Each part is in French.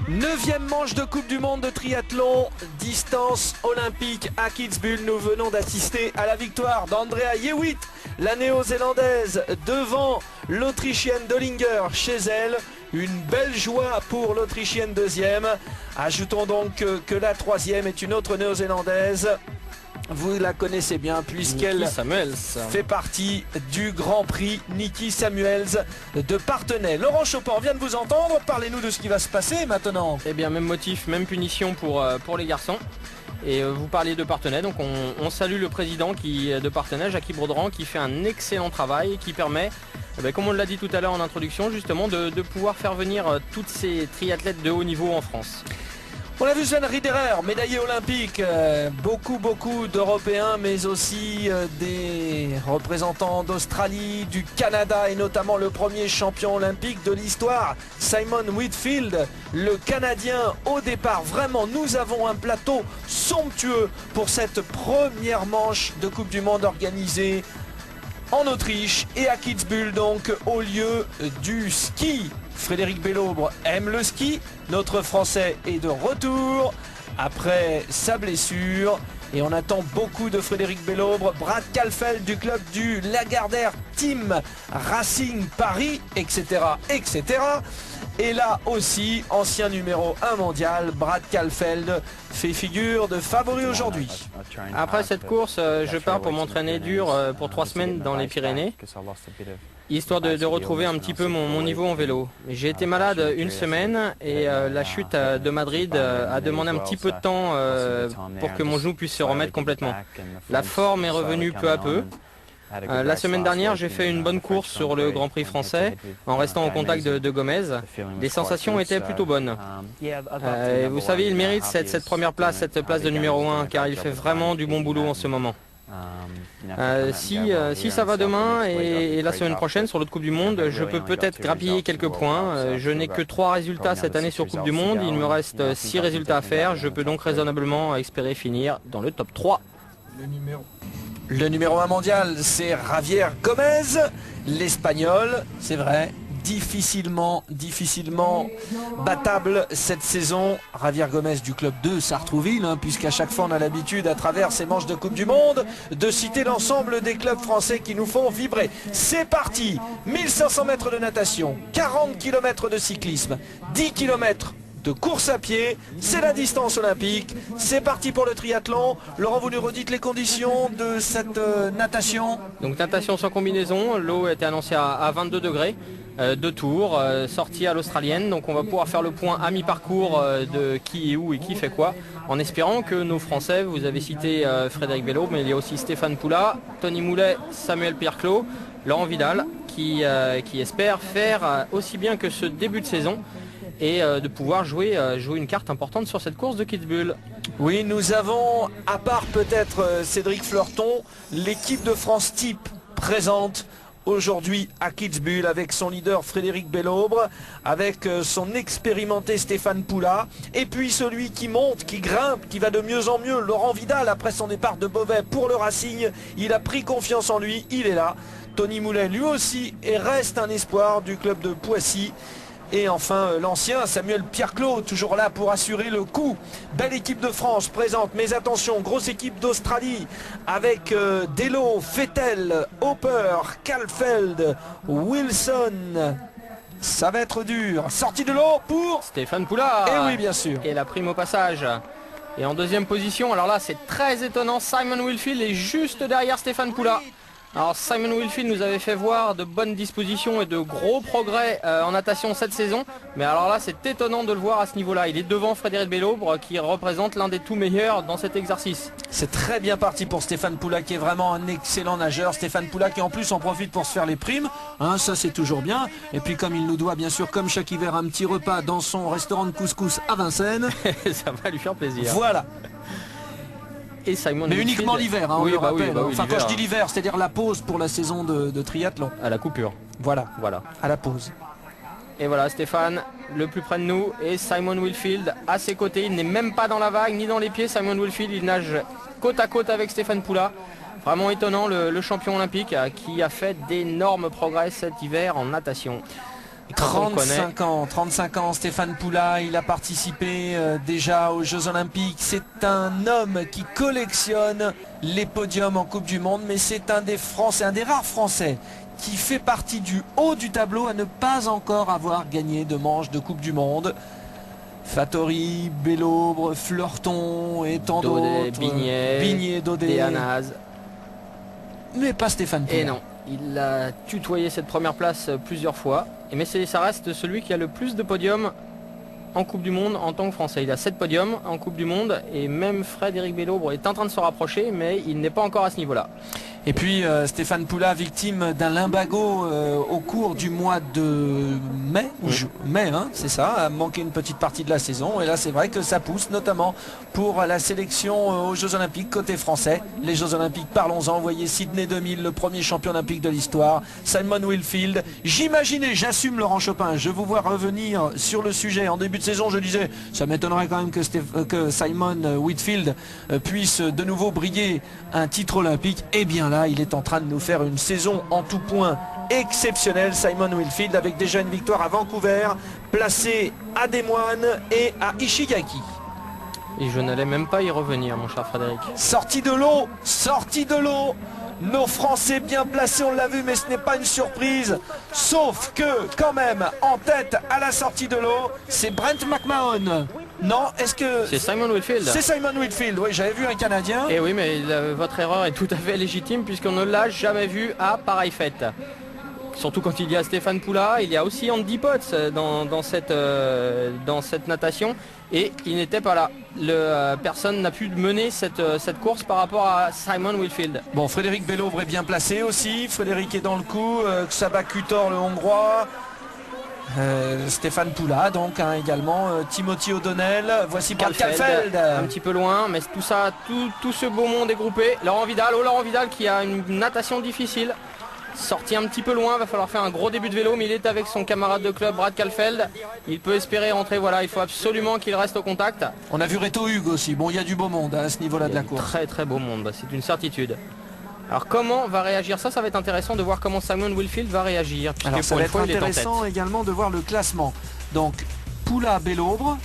9e manche de Coupe du Monde de triathlon, distance olympique à Kitzbühel. Nous venons d'assister à la victoire d'Andrea Jewitt, la néo-zélandaise, devant l'Autrichienne Dollinger chez elle. Une belle joie pour l'Autrichienne deuxième. Ajoutons donc que la troisième est une autre néo-zélandaise. Vous la connaissez bien puisqu'elle fait partie du Grand Prix Niki Samuels de Parthenay. Laurent Chopin vient de vous entendre. Parlez-nous de ce qui va se passer maintenant. Eh bien, même motif, même punition pour les garçons. Et vous parliez de Parthenay, donc on salue le président de Parthenay, Jackie Baudran, qui fait un excellent travail et qui permet, comme on l'a dit tout à l'heure en introduction, justement de pouvoir faire venir toutes ces triathlètes de haut niveau en France. On a vu Sven Riederer, médaillé olympique, beaucoup d'Européens, mais aussi des représentants d'Australie, du Canada et notamment le premier champion olympique de l'histoire, Simon Whitfield, le Canadien au départ. Vraiment, nous avons un plateau somptueux pour cette première manche de Coupe du Monde organisée en Autriche et à Kitzbühel, donc au lieu du ski. Frédéric Bellobre aime le ski, notre Français est de retour après sa blessure et on attend beaucoup de Frédéric Bellobre. Brad Kalfeld du club du Lagardère Team Racing Paris, etc. Et là aussi, ancien numéro 1 mondial, Brad Kalfeld fait figure de favori aujourd'hui. Après cette course, je pars pour m'entraîner dur pour 3 semaines dans les Pyrénées, histoire de retrouver un petit peu mon niveau en vélo. J'ai été malade une semaine et la chute de Madrid a demandé un petit peu de temps pour que mon genou puisse se remettre complètement. La forme est revenue peu à peu. La semaine dernière, j'ai fait une bonne course sur le Grand Prix français en restant en contact de Gomez. Les sensations étaient plutôt bonnes. Vous savez, il mérite cette première place, cette place de numéro 1, car il fait vraiment du bon boulot en ce moment. Si ça va demain et la semaine prochaine sur l'autre Coupe du Monde, je peux peut-être grappiller quelques points. Je n'ai que 3 résultats cette année sur Coupe du Monde. Il me reste 6 résultats à faire. Je peux donc raisonnablement espérer finir dans le top 3. Le numéro 1 mondial, c'est Javier Gomez, l'Espagnol, c'est vrai, difficilement battable cette saison. Javier Gomez du club de Sartrouville, puisqu'à chaque fois on a l'habitude à travers ces manches de Coupe du Monde de citer l'ensemble des clubs français qui nous font vibrer. C'est parti, 1500 mètres de natation, 40 km de cyclisme, 10 km de course à pied, c'est la distance olympique. C'est parti pour le triathlon. Laurent, vous nous redites les conditions de cette natation? Donc natation sans combinaison, l'eau était annoncée à 22 degrés, 2 tours, sortie à l'australienne. Donc on va pouvoir faire le point à mi-parcours de qui est où et qui fait quoi, en espérant que nos Français, vous avez cité Frédéric Bellobre, mais il y a aussi Stéphane Poula, Tony Moulet, Samuel Pierre-Clos, Laurent Vidal, qui espèrent faire aussi bien que ce début de saison et de pouvoir jouer une carte importante sur cette course de Kitzbühel. Oui, nous avons, à part peut-être Cédric Fleurton, l'équipe de France type présente aujourd'hui à Kitzbühel avec son leader Frédéric Bellobre, avec son expérimenté Stéphane Poula, et puis celui qui monte, qui grimpe, qui va de mieux en mieux, Laurent Vidal, après son départ de Beauvais pour le Racing. Il a pris confiance en lui, il est là. Tony Moulet lui aussi et reste un espoir du club de Poissy. Et enfin l'ancien Samuel Pierre-Clos, toujours là pour assurer le coup. Belle équipe de France présente, mais attention, grosse équipe d'Australie avec Delo, Vettel, Hopper, Kalfeld, Wilson. Ça va être dur. Sortie de l'eau pour Stéphane Poula. Et oui, bien sûr. Et la prime au passage. Et en deuxième position, alors là c'est très étonnant, Simon Whitfield est juste derrière Stéphane Poula. Alors Simon Whitfield nous avait fait voir de bonnes dispositions et de gros progrès en natation cette saison. Mais alors là c'est étonnant de le voir à ce niveau-là. Il est devant Frédéric Bellobre qui représente l'un des tout meilleurs dans cet exercice. C'est très bien parti pour Stéphane Poula qui est vraiment un excellent nageur. Stéphane Poula qui en plus en profite pour se faire les primes. Ça c'est toujours bien. Et puis comme il nous doit bien sûr comme chaque hiver un petit repas dans son restaurant de couscous à Vincennes. Ça va lui faire plaisir. Voilà. Et Simon mais Whitfield, uniquement l'hiver, on le rappelle. Oui, enfin quand je dis l'hiver, c'est-à-dire la pause pour la saison de triathlon. À la coupure. Voilà, à la pause. Et voilà Stéphane, le plus près de nous, et Simon Whitfield à ses côtés. Il n'est même pas dans la vague, ni dans les pieds. Simon Whitfield, il nage côte à côte avec Stéphane Poula. Vraiment étonnant, le champion olympique qui a fait d'énormes progrès cet hiver en natation. 35 ans, Stéphane Poula, il a participé déjà aux Jeux Olympiques. C'est un homme qui collectionne les podiums en Coupe du Monde, mais c'est un des Français, un des rares Français qui fait partie du haut du tableau à ne pas encore avoir gagné de manche de Coupe du Monde. Fattori, Bellobre, Fleurton et tant d'autres. Bignet, Daudet, Déanaz. Mais pas Stéphane Poula. Et non, il a tutoyé cette première place plusieurs fois. Mais ça reste celui qui a le plus de podiums en Coupe du Monde en tant que Français. Il a 7 podiums en Coupe du Monde et même Frédéric Bellobre est en train de se rapprocher, mais il n'est pas encore à ce niveau-là. Et puis Stéphane Poula, victime d'un lumbago au cours du mois de mai, mai hein, c'est ça, a manqué une petite partie de la saison. Et là c'est vrai que ça pousse, notamment pour la sélection aux Jeux Olympiques côté français. Les Jeux Olympiques, parlons-en, vous voyez Sydney 2000, le premier champion olympique de l'histoire, Simon Whitfield. J'imaginais, j'assume Laurent Chopin, je vous vois revenir sur le sujet. En début de saison je disais, ça m'étonnerait quand même que Simon Whitfield puisse de nouveau briller un titre olympique. Et bien là, il est en train de nous faire une saison en tout point exceptionnelle, Simon Whitfield, avec déjà une victoire à Vancouver, placé à Des Moines et à Ishigaki. Et je n'allais même pas y revenir, mon cher Frédéric. Sortie de l'eau, nos Français bien placés, on l'a vu, mais ce n'est pas une surprise. Sauf que, quand même, en tête à la sortie de l'eau, c'est Brent McMahon. Non, est-ce que... C'est Simon Whitfield. C'est Simon Whitfield, oui, j'avais vu un Canadien. Et oui, mais votre erreur est tout à fait légitime puisqu'on ne l'a jamais vu à pareille fête. Surtout quand il y a Stéphane Poula, il y a aussi Andy Potts dans cette natation et il n'était pas là. Personne n'a pu mener cette course par rapport à Simon Whitfield. Bon, Frédéric Bellobre est bien placé aussi, Frédéric est dans le coup, Csaba Kutor le Hongrois. Stéphane Poula donc hein, également, Timothy O'Donnell, voici Brad Kalfeld. Un petit peu loin, mais tout ça, tout ce beau monde est groupé. Laurent Vidal qui a une natation difficile. Sorti un petit peu loin, va falloir faire un gros début de vélo, mais il est avec son camarade de club Brad Kalfeld. Il peut espérer rentrer, voilà, il faut absolument qu'il reste au contact. On a vu Reto Hugues aussi, bon il y a du beau monde hein, à ce niveau-là de la course. Très très beau monde, c'est une certitude. Alors comment va réagir ça va être intéressant de voir comment Simon Whitfield va réagir. Alors ça va être intéressant également de voir le classement. Donc Poula, Bellobre,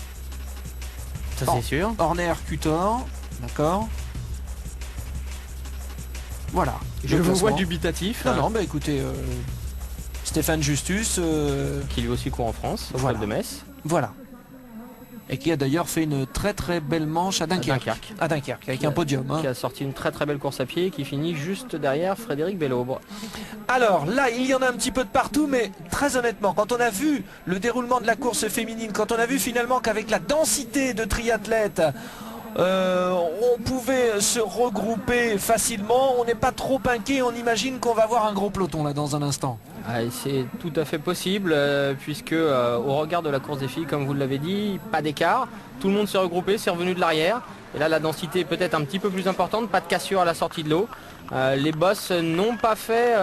ça c'est sûr. Horner, Kutor, d'accord. Voilà. Je vous vois dubitatif. Non, bah écoutez, Stéphane Justus... qui lui aussi court en France, au club de Metz. Voilà. Et qui a d'ailleurs fait une très très belle manche à Dunkerque. À Dunkerque, avec un podium. Hein. Qui a sorti une très très belle course à pied et qui finit juste derrière Frédéric Bellobre. Alors là, il y en a un petit peu de partout, mais très honnêtement, quand on a vu le déroulement de la course féminine, quand on a vu finalement qu'avec la densité de triathlètes, on pouvait se regrouper facilement, on n'est pas trop inquiet, on imagine qu'on va voir un gros peloton là dans un instant. C'est tout à fait possible puisque au regard de la course des filles, comme vous l'avez dit, pas d'écart, tout le monde s'est regroupé, c'est revenu de l'arrière et là la densité est peut-être un petit peu plus importante, pas de cassure à la sortie de l'eau. Les bosses n'ont pas fait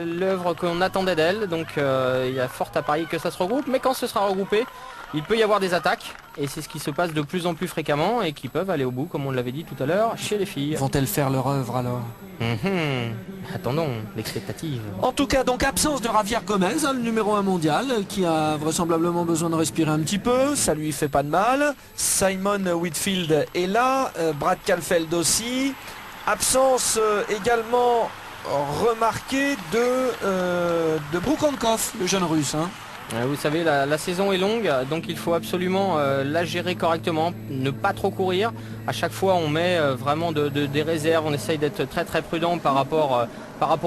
l'œuvre qu'on attendait d'elles, donc il y a fort à parier que ça se regroupe, mais quand ce sera regroupé, il peut y avoir des attaques et c'est ce qui se passe de plus en plus fréquemment et qui peuvent aller au bout, comme on l'avait dit tout à l'heure, chez les filles. Vont-elles faire leur œuvre alors? Attendons, l'expectative. En tout cas, donc absence de Javier Gomez, hein, le numéro 1 mondial, qui a vraisemblablement besoin de respirer un petit peu, ça lui fait pas de mal. Simon Whitfield est là, Brad Kalfeld aussi. Absence également remarquée de Broukhankov, le jeune russe. Hein. Vous savez, la saison est longue, donc il faut absolument la gérer correctement, ne pas trop courir. À chaque fois, on met vraiment des réserves, on essaye d'être très très prudent par rapport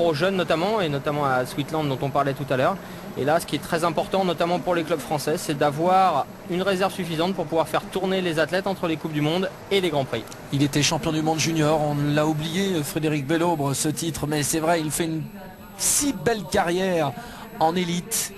aux jeunes notamment, et notamment à Switzerland dont on parlait tout à l'heure. Et là, ce qui est très important, notamment pour les clubs français, c'est d'avoir une réserve suffisante pour pouvoir faire tourner les athlètes entre les Coupes du Monde et les Grands Prix. Il était champion du monde junior, on l'a oublié, Frédéric Bellobre, ce titre, mais c'est vrai, il fait une si belle carrière en élite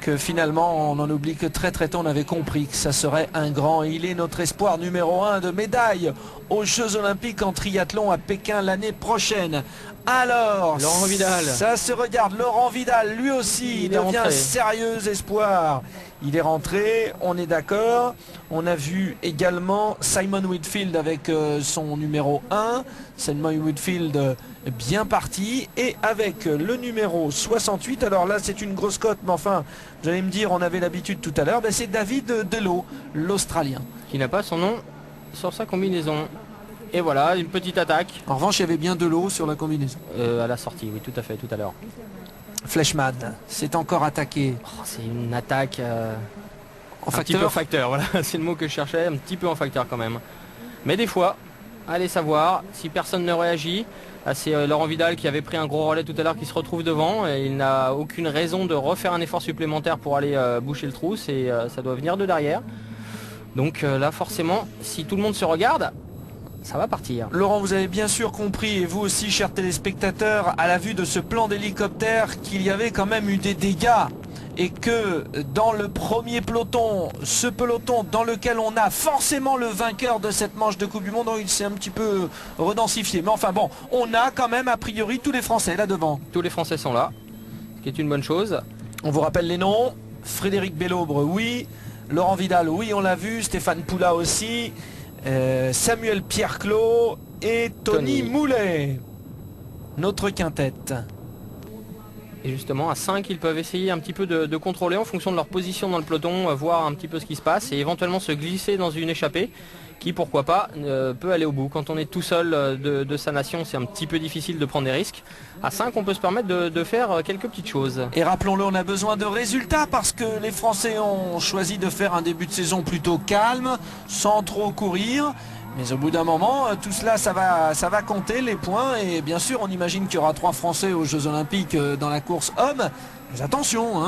que finalement on en oublie que très très tôt on avait compris que ça serait un grand. Il est notre espoir numéro 1 de médaille aux Jeux Olympiques en triathlon à Pékin l'année prochaine. Alors, Laurent Vidal, ça se regarde, Laurent Vidal lui aussi il devient un sérieux espoir. Il est rentré, on est d'accord. On a vu également Simon Whitfield avec son numéro 1. Simon Whitfield bien parti. Et avec le numéro 68, alors là c'est une grosse cote, mais enfin, vous allez me dire, on avait l'habitude tout à l'heure, c'est David Delot, l'Australien. Qui n'a pas son nom sur sa combinaison. Et voilà, une petite attaque. En revanche, il y avait bien Delot sur la combinaison. À la sortie, oui, tout à fait, tout à l'heure. Fleshman, c'est encore attaqué. Oh, c'est une attaque en facteur. Un petit peu facteur, voilà, c'est le mot que je cherchais, un petit peu en facteur quand même. Mais des fois, allez savoir, si personne ne réagit, c'est Laurent Vidal qui avait pris un gros relais tout à l'heure qui se retrouve devant. Et il n'a aucune raison de refaire un effort supplémentaire pour aller boucher le trou, ça doit venir de derrière. Donc là forcément, si tout le monde se regarde, ça va partir. Laurent, vous avez bien sûr compris, et vous aussi chers téléspectateurs, à la vue de ce plan d'hélicoptère, qu'il y avait quand même eu des dégâts. Et que dans le premier peloton, ce peloton dans lequel on a forcément le vainqueur de cette manche de Coupe du Monde, il s'est un petit peu redensifié. Mais enfin bon, on a quand même a priori tous les Français là devant. Tous les Français sont là, ce qui est une bonne chose. On vous rappelle les noms. Frédéric Bellobre, oui. Laurent Vidal, oui, on l'a vu. Stéphane Poula aussi. Samuel Pierre-Clos et Tony Moulet. Notre quintette. Et justement à 5 ils peuvent essayer un petit peu de contrôler en fonction de leur position dans le peloton, voir un petit peu ce qui se passe et éventuellement se glisser dans une échappée qui pourquoi pas peut aller au bout. Quand on est tout seul de sa nation, c'est un petit peu difficile de prendre des risques. À 5 on peut se permettre de faire quelques petites choses. Et rappelons-le, on a besoin de résultats parce que les Français ont choisi de faire un début de saison plutôt calme, sans trop courir. Mais au bout d'un moment, tout cela, ça va compter, les points. Et bien sûr, on imagine qu'il y aura 3 Français aux Jeux Olympiques dans la course homme. Mais attention,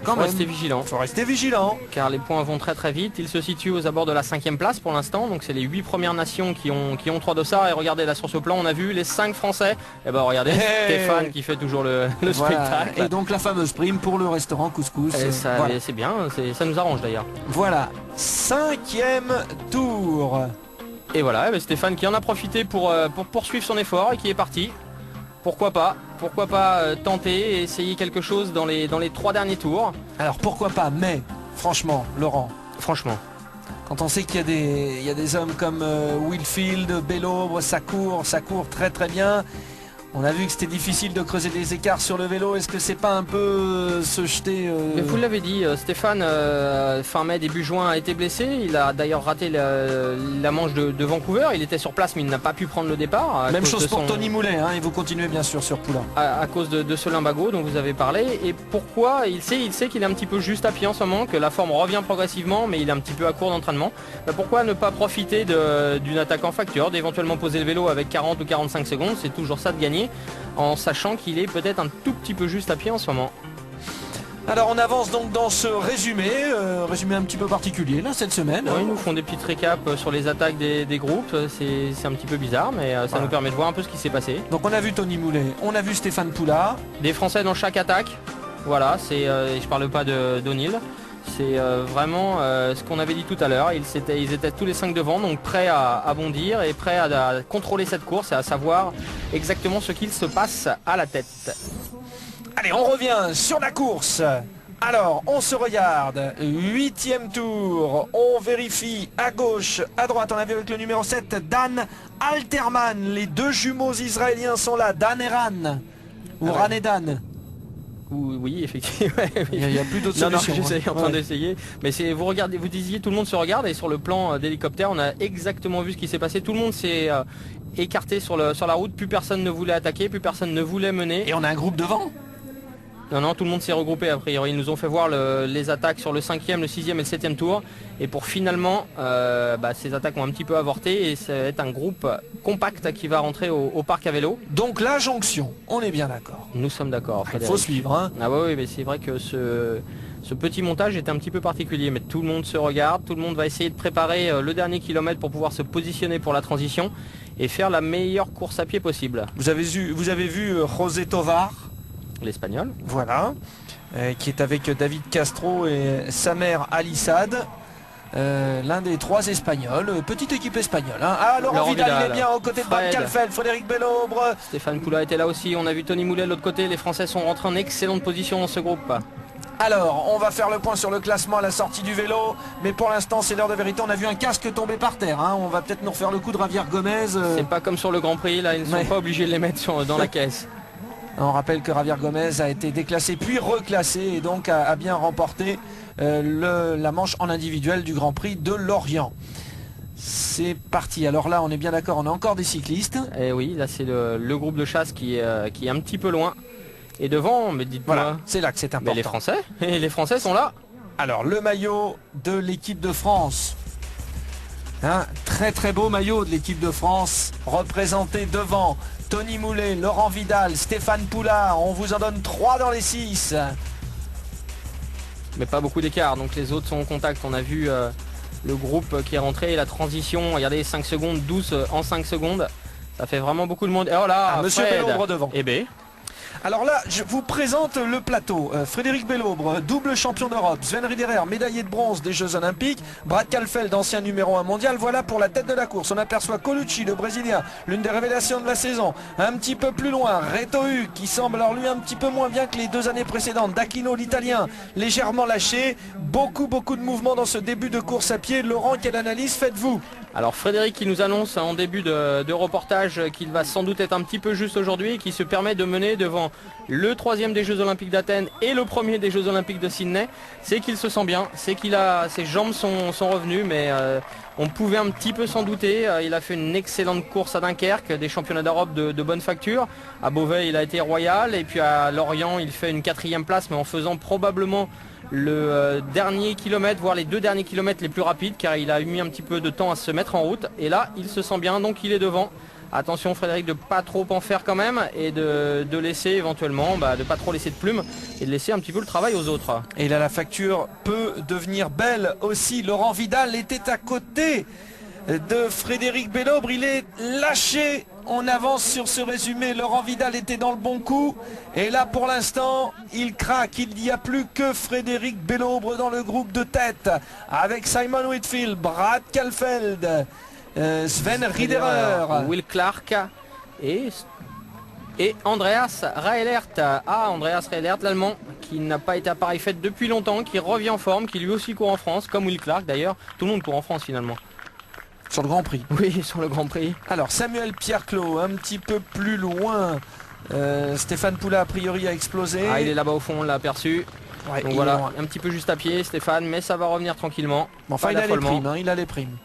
quand même. Rester vigilant. Faut rester vigilant. Car les points vont très très vite. Ils se situent aux abords de la 5e place pour l'instant. Donc c'est les 8 premières nations qui ont 3 dossards. Et regardez là sur ce plan, on a vu les 5 Français. Et ben regardez, Stéphane qui fait toujours le spectacle. Et donc la fameuse prime pour le restaurant couscous. Voilà. C'est bien, ça nous arrange d'ailleurs. Voilà, 5e tour. Et voilà, Stéphane qui en a profité pour poursuivre son effort et qui est parti. Pourquoi pas tenter et essayer quelque chose dans les 3 derniers tours. Alors pourquoi pas, mais franchement, Laurent. Franchement. Quand on sait qu'il y a des hommes comme Wilfield, Bellobre, ça court très très bien. On a vu que c'était difficile de creuser des écarts sur le vélo. Est-ce que c'est pas un peu se jeter Mais vous l'avez dit, Stéphane, fin mai, début juin, a été blessé. Il a d'ailleurs raté la manche de Vancouver. Il était sur place, mais il n'a pas pu prendre le départ. Même chose pour Tony Moulet, et vous continuez bien sûr sur Poulain. À cause de ce limbago dont vous avez parlé. Et pourquoi il sait qu'il est un petit peu juste à pied en ce moment, que la forme revient progressivement, mais il est un petit peu à court d'entraînement. Pourquoi ne pas profiter d'une attaque en facture, d'éventuellement poser le vélo avec 40 ou 45 secondes, c'est toujours ça de gagner. En sachant qu'il est peut-être un tout petit peu juste à pied en ce moment. Alors on avance donc dans ce résumé un petit peu particulier là cette semaine. Oui, ils nous font des petites récaps sur les attaques des groupes, c'est un petit peu bizarre mais ça nous permet de voir un peu ce qui s'est passé. Donc on a vu Tony Moulet, on a vu Stéphane Poula. Des Français dans chaque attaque, voilà, je parle pas d'O'Neill. C'est vraiment ce qu'on avait dit tout à l'heure, ils étaient tous les 5 devant, donc prêts à bondir et prêts à contrôler cette course et à savoir exactement ce qu'il se passe à la tête. Allez, on revient sur la course. Alors, on se regarde, 8e tour, on vérifie à gauche, à droite, on a vu avec le numéro 7, Dan Alterman, les 2 jumeaux israéliens sont là, Dan et Ran, ou Ran et Dan. Oui, effectivement. Il n'y a plus d'autres solutions. Non, j'essaie en train d'essayer. Mais vous regardez, vous disiez tout le monde se regarde et sur le plan d'hélicoptère, on a exactement vu ce qui s'est passé. Tout le monde s'est écarté sur la route, plus personne ne voulait attaquer, plus personne ne voulait mener. Et on a un groupe devant. Non, tout le monde s'est regroupé a priori. Ils nous ont fait voir les attaques sur le 5e, le 6e et le 7e tour. Et pour finalement, ces attaques ont un petit peu avorté et ça va être un groupe compact qui va rentrer au parc à vélo. Donc la jonction, on est bien d'accord. Nous sommes d'accord. Il faut suivre. Ah oui, mais c'est vrai que ce petit montage est un petit peu particulier. Mais tout le monde se regarde, tout le monde va essayer de préparer le dernier kilomètre pour pouvoir se positionner pour la transition et faire la meilleure course à pied possible. Vous avez vu José Tovar, l'Espagnol. Voilà, qui est avec David Castro et Samer Alisad. L'un des 3 Espagnols, petite équipe espagnole. Ah, Laurent Vidal, il est bien aux côtés de Van Calfeld, Frédéric Bellobre. Stéphane Poula était là aussi, on a vu Tony Moulet de l'autre côté. Les Français sont rentrés en excellente position dans ce groupe. Alors, on va faire le point sur le classement à la sortie du vélo, mais pour l'instant, c'est l'heure de vérité. On a vu un casque tomber par terre, hein. On va peut-être nous refaire le coup de Javier Gomez. C'est pas comme sur le Grand Prix, là, ils ne sont pas obligés de les mettre dans la caisse. On rappelle que Javier Gomez a été déclassé puis reclassé et donc a bien remporté la manche en individuel du Grand Prix de Lorient. C'est parti. Alors là, on est bien d'accord, on a encore des cyclistes. Et oui, là, c'est le groupe de chasse qui est un petit peu loin. Et devant, mais dites-moi... Voilà, c'est là que c'est important. Mais les Français, et les Français sont là. Alors, le maillot de l'équipe de France. Un très très beau maillot de l'équipe de France, représenté devant Tony Moulet, Laurent Vidal, Stéphane Poulard. On vous en donne 3 dans les 6. Mais pas beaucoup d'écart, donc les autres sont en contact. On a vu le groupe qui est rentré, la transition, regardez, 5 secondes, 12 en 5 secondes. Ça fait vraiment beaucoup de monde. Et oh là, Monsieur Bellobre devant. Eh ben. Alors là, je vous présente le plateau. Frédéric Bellobre, double champion d'Europe. Sven Riederer, médaillé de bronze des Jeux Olympiques. Brad Kalfeld, ancien numéro 1 mondial. Voilà pour la tête de la course. On aperçoit Colucci, le Brésilien, l'une des révélations de la saison. Un petit peu plus loin, Reto Hug, qui semble alors lui un petit peu moins bien que les 2 années précédentes. D'Aquino, l'Italien, légèrement lâché. Beaucoup de mouvements dans ce début de course à pied. Laurent, quelle analyse faites-vous? Alors Frédéric qui nous annonce en début de reportage qu'il va sans doute être un petit peu juste aujourd'hui et qui se permet de mener devant le 3e des Jeux Olympiques d'Athènes et le 1er des Jeux Olympiques de Sydney. C'est qu'il se sent bien, c'est qu'il ses jambes sont revenues, mais on pouvait un petit peu s'en douter. Il a fait une excellente course à Dunkerque, des championnats d'Europe de bonne facture. À Beauvais il a été royal et puis à Lorient il fait une 4e place, mais en faisant probablement le dernier kilomètre, voire les 2 derniers kilomètres les plus rapides, car il a mis un petit peu de temps à se mettre en route. Et là il se sent bien, donc il est devant. Attention Frédéric de pas trop en faire quand même et de laisser éventuellement, de pas trop laisser de plumes et de laisser un petit peu le travail aux autres. Et là la facture peut devenir belle aussi. Laurent Vidal était à côté de Frédéric Bellobre, il est lâché. On avance sur ce résumé, Laurent Vidal était dans le bon coup et là pour l'instant il craque, il n'y a plus que Frédéric Bellobre dans le groupe de tête avec Simon Whitfield, Brad Kalfeld, Sven Riederer, Will Clark et Andreas Raelert. Andreas Raelert, l'allemand qui n'a pas été à pareille fête depuis longtemps, qui revient en forme, qui lui aussi court en France comme Will Clark d'ailleurs. Tout le monde court en France finalement. Sur le Grand Prix. Oui, sur le Grand Prix. Alors Samuel Pierre-Clos, un petit peu plus loin. Stéphane Poula a priori a explosé. Il est là-bas au fond, on l'a aperçu. Ouais, donc voilà, un petit peu juste à pied Stéphane, mais ça va revenir tranquillement. Enfin il a les primes, il a les primes.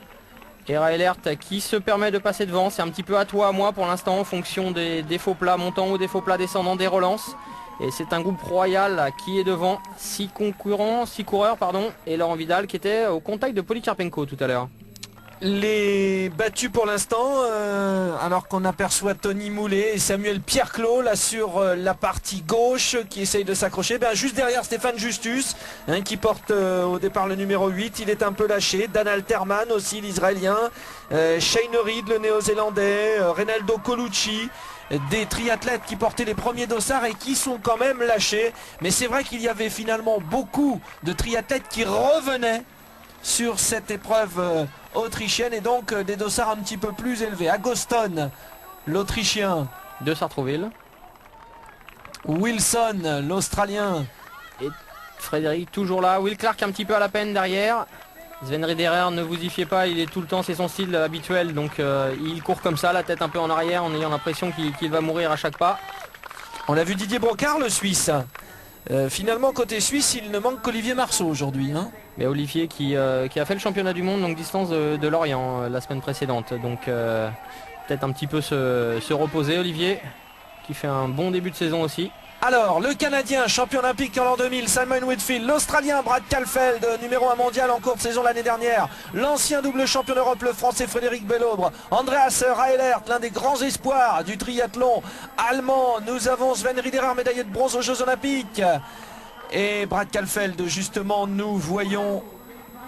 Et Raelert qui se permet de passer devant, c'est un petit peu à toi, à moi pour l'instant, en fonction des faux plats montants ou des faux plats descendants, des relances. Et c'est un groupe royal qui est devant, 6 coureurs, et Laurent Vidal qui était au contact de Polikarpenko tout à l'heure. Les battus pour l'instant, alors qu'on aperçoit Tony Moulet et Samuel Pierre-Clos là sur la partie gauche qui essaye de s'accrocher. Juste derrière Stéphane Justus qui porte au départ le numéro 8, il est un peu lâché. Dan Alterman aussi, l'Israélien, Shane Reed le Néo-Zélandais, Renaldo Colucci. Des triathlètes qui portaient les premiers dossards et qui sont quand même lâchés. Mais c'est vrai qu'il y avait finalement beaucoup de triathlètes qui revenaient sur cette épreuve autrichienne et donc des dossards un petit peu plus élevés. Agoston, l'Autrichien. De Sartrouville. Wilson, l'Australien. Et Frédéric toujours là. Will Clark un petit peu à la peine derrière. Sven Riederer, ne vous y fiez pas, il est tout le temps, c'est son style habituel. Donc il court comme ça, la tête un peu en arrière, en ayant l'impression qu'il va mourir à chaque pas. On a vu Didier Brocard, le Suisse. Finalement côté suisse il ne manque qu'Olivier Marceau aujourd'hui. Mais Olivier qui a fait le championnat du monde longue distance de Lorient la semaine précédente. Donc peut-être un petit peu se reposer Olivier qui fait un bon début de saison aussi. Alors le Canadien champion olympique en l'an 2000 Simon Whitfield, l'Australien Brad Kalfeld numéro 1 mondial en cours de saison l'année dernière, l'ancien double champion d'Europe le Français Frédéric Bellobre, Andreas Raelert, l'un des grands espoirs du triathlon allemand. Nous avons Sven Riederer médaillé de bronze aux Jeux Olympiques et Brad Kalfeld. Justement nous voyons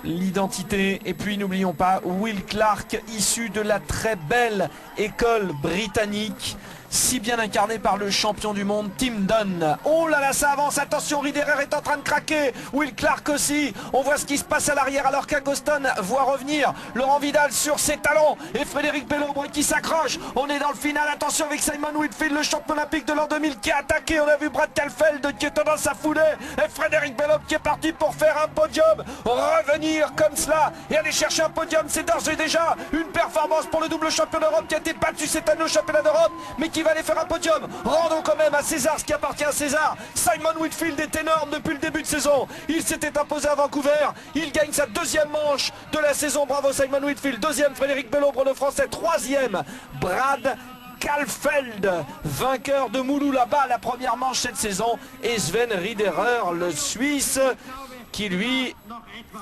l'identité et puis n'oublions pas Will Clark issu de la très belle école britannique. si bien incarné par le champion du monde Tim Dunn. Oh là là, ça avance, attention, Riederer est en train de craquer, Will Clark aussi. On voit ce qui se passe à l'arrière alors qu'Agoston voit revenir Laurent Vidal sur ses talons et Frédéric Bellobre qui s'accroche. On est dans le final, attention avec Simon Whitfield, le champion olympique de l'an 2000 qui a attaqué. On a vu Brad Kalfeld qui est dans sa foulée et Frédéric Bellobre qui est parti pour faire un podium. Revenir comme cela et aller chercher un podium, c'est d'ores et déjà une performance pour le double champion d'Europe qui a été battu cette année au championnat d'Europe mais qui va aller faire un podium. Rendons quand même à César ce qui appartient à César. Simon Whitfield est énorme depuis le début de saison. Il s'était imposé à Vancouver. Il gagne sa deuxième manche de la saison. Bravo Simon Whitfield. Deuxième Frédéric Bellobre, le français. Troisième Brad Kalfeld, vainqueur de Moulou là-bas la première manche cette saison. Et Sven Riederer, le Suisse, qui lui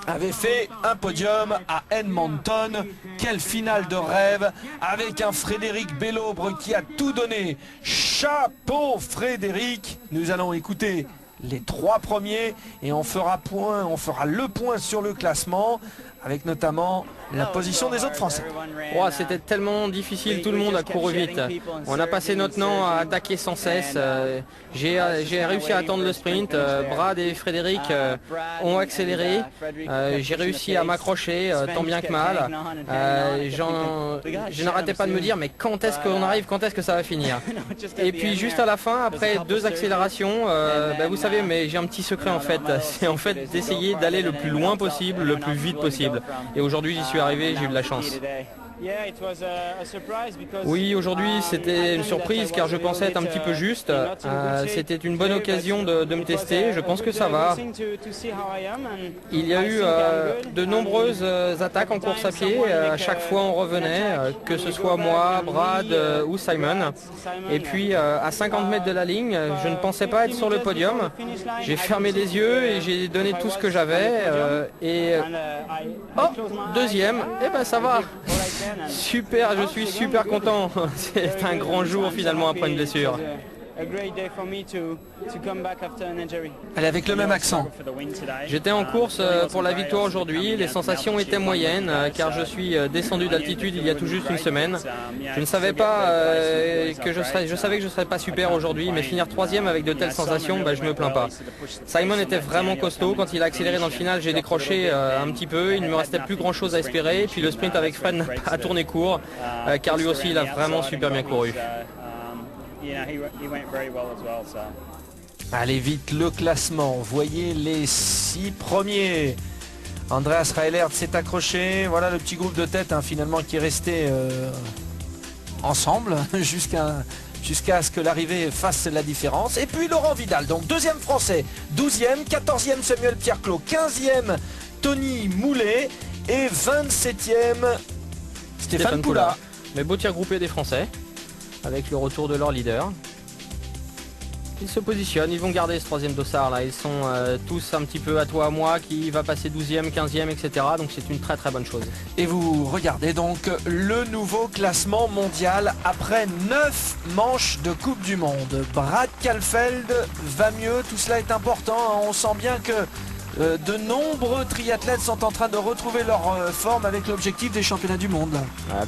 avait fait un podium à Edmonton. Quelle finale de rêve avec un Frédéric Bellobre qui a tout donné. Chapeau Frédéric. Nous allons écouter les trois premiers et on fera le point sur le classement avec notamment la position des autres Français. Oh, c'était tellement difficile, tout le monde a couru vite. On a passé notre temps à attaquer sans cesse. J'ai réussi à attendre le sprint. Brad et Frédéric ont accéléré. J'ai réussi à m'accrocher tant bien que mal. Je n'arrêtais pas de me dire mais quand est-ce qu'on arrive, quand est-ce que ça va finir. Et puis juste à la fin, après 2 accélérations, vous savez, mais j'ai un petit secret en fait. C'est en fait d'essayer d'aller le plus loin possible, le plus vite possible. Et aujourd'hui j'y suis arrivé, j'ai eu de la chance. Oui, aujourd'hui c'était une surprise car je pensais être un petit peu juste. C'était une bonne occasion de me tester, je pense que ça va. Il y a eu de nombreuses attaques en course à pied, à chaque fois on revenait, que ce soit moi, Brad ou Simon. Et puis à 50 mètres de la ligne, je ne pensais pas être sur le podium. J'ai fermé les yeux et j'ai donné tout ce que j'avais. Deuxième, et ben ça va. Super, je suis super content. C'est un grand jour finalement après une blessure. Elle est avec le même accent. J'étais en course pour la victoire aujourd'hui. Les sensations étaient moyennes car je suis descendu d'altitude il y a tout juste une semaine. Je ne savais pas je savais que je serais pas super aujourd'hui, mais finir 3e avec de telles sensations, je me plains pas. Simon était vraiment costaud. Quand il a accéléré dans le final, j'ai décroché un petit peu. Il ne me restait plus grand chose à espérer. Puis le sprint avec Fred n'a pas tourné court car lui aussi il a vraiment super bien couru. Allez vite le classement, voyez les 6 premiers. Andreas Raelert s'est accroché, voilà le petit groupe de tête finalement qui est resté ensemble jusqu'à ce que l'arrivée fasse la différence. Et puis Laurent Vidal, donc 2e français, 12e, 14e Samuel Pierre-Clos, 15e Tony Moulet et 27e Stéphane Poula. Mais beau tir groupé des Français, avec le retour de leur leader. Ils se positionnent, ils vont garder ce 3e dossard là, ils sont tous un petit peu à toi à moi, qui va passer 12e, 15e, etc. Donc c'est une très très bonne chose. Et vous regardez donc le nouveau classement mondial après 9 manches de Coupe du Monde. Brad Kalfeld va mieux, tout cela est important, on sent bien que de nombreux triathlètes sont en train de retrouver leur forme avec l'objectif des championnats du monde.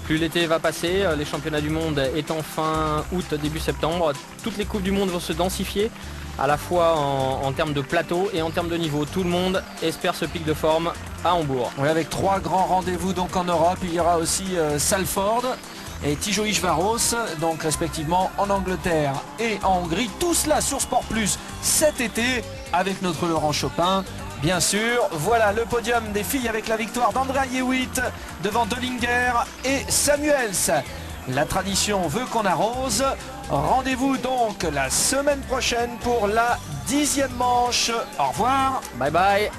Plus l'été va passer, les championnats du monde étant fin août, début septembre, toutes les coupes du monde vont se densifier, à la fois en termes de plateau et en termes de niveau. Tout le monde espère ce pic de forme à Hambourg. Oui, avec 3 grands rendez-vous donc en Europe, il y aura aussi Salford et Tijoux-Varos, donc respectivement en Angleterre et en Hongrie. Tout cela sur Sport Plus cet été avec notre Laurent Chopin. Bien sûr, voilà le podium des filles avec la victoire d'Andrea Yewitt devant Dollinger et Samuels. La tradition veut qu'on arrose. Rendez-vous donc la semaine prochaine pour la 10e manche. Au revoir. Bye bye.